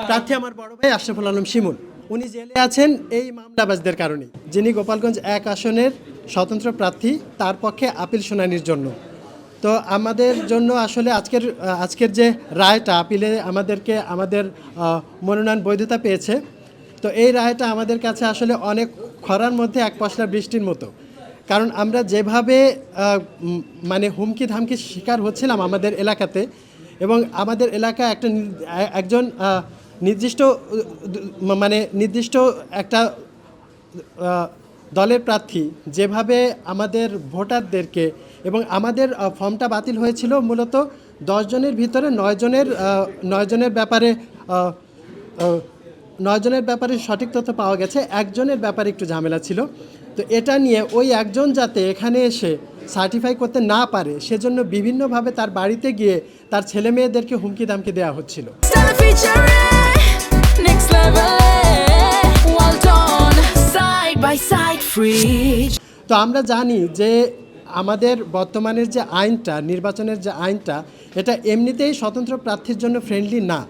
প্রার্থী আমার বড় ভাই আশরাফুল আলম শিমুল। উনি জেলে আছেন এই মামলাবাজদের কারণে। যিনি গোপালগঞ্জ ১ আসনের স্বতন্ত্র প্রার্থী, তার পক্ষে আপিল শুনানির জন্য। তো আমাদের জন্য আসলে আজকের যে রায়টা আপিলে আমাদের মনোনয়ন বৈধতা পেয়েছে, তো এই রায়টা আমাদের কাছে আসলে অনেক খরার মধ্যে এক পশলা বৃষ্টির মতো। কারণ আমরা যেভাবে মানে হুমকি ধামকি শিকার হচ্ছিলাম আমাদের এলাকাতে, এবং আমাদের এলাকায় একজন নির্দিষ্ট একটা দলের প্রার্থী যেভাবে আমাদের ভোটারদেরকে, এবং আমাদের ফর্মটা বাতিল হয়েছিল মূলত 10 জনের ভিতরে 9 জনের ব্যাপারে সঠিক তথ্য পাওয়া গেছে, একজনের ব্যাপারে একটু ঝামেলা ছিল। তো এটা নিয়ে ওই একজন যাতে এখানে এসে সার্টিফাই করতে না পারে, সেজন্য বিভিন্নভাবে তার বাড়িতে গিয়ে তার ছেলে মেয়েদেরকে হুমকি দামকি দেওয়া হচ্ছিল। তো আমরা জানি যে আমাদের বর্তমানের যে আইনটা, নির্বাচনের যে আইনটা, এটা এমনিতেই স্বতন্ত্র প্রার্থীর জন্য ফ্রেন্ডলি না।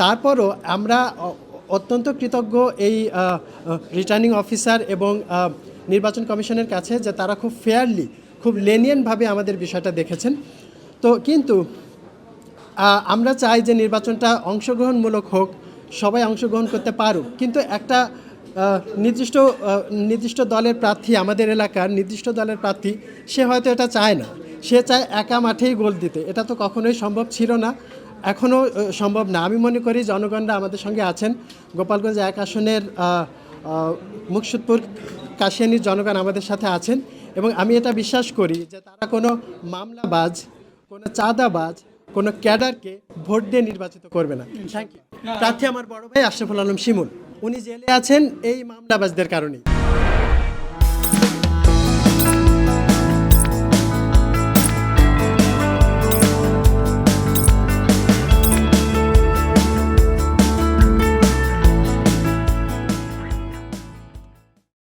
তারপরও আমরা অত্যন্ত কৃতজ্ঞ এই রিটার্নিং অফিসার এবং নির্বাচন কমিশনের কাছে যে তারা খুব ফেয়ারলি, খুব লেনিয়েন্টভাবে আমাদের বিষয়টা দেখেছেন। তো কিন্তু আমরা চাই যে নির্বাচনটা অংশগ্রহণমূলক হোক, সবাই অংশগ্রহণ করতে পারুক, কিন্তু একটা নির্দিষ্ট দলের প্রার্থী, আমাদের এলাকার নির্দিষ্ট দলের প্রার্থী, সে হয়তো এটা চায় না। সে চায় একা মাঠেই গোল দিতে। এটা তো কখনোই সম্ভব ছিল না, এখনও সম্ভব না। আমি মনে করি জনগণরা আমাদের সঙ্গে আছেন। গোপালগঞ্জ 1 আসনের মুকসুদপুর কাশিয়ানীর জনগণ আমাদের সাথে আছেন, এবং আমি এটা বিশ্বাস করি যে তারা কোনো মামলাবাজ, কোনো চাঁদাবাজ, কোনো ক্যাডারকে ভোট দিয়ে নির্বাচিত করবে না। Thank you. প্রার্থী আমার বড় ভাই আশরাফুল আলম শিমুল। উনি জেলে আছেন এই মামলাবাজদের কারণেই।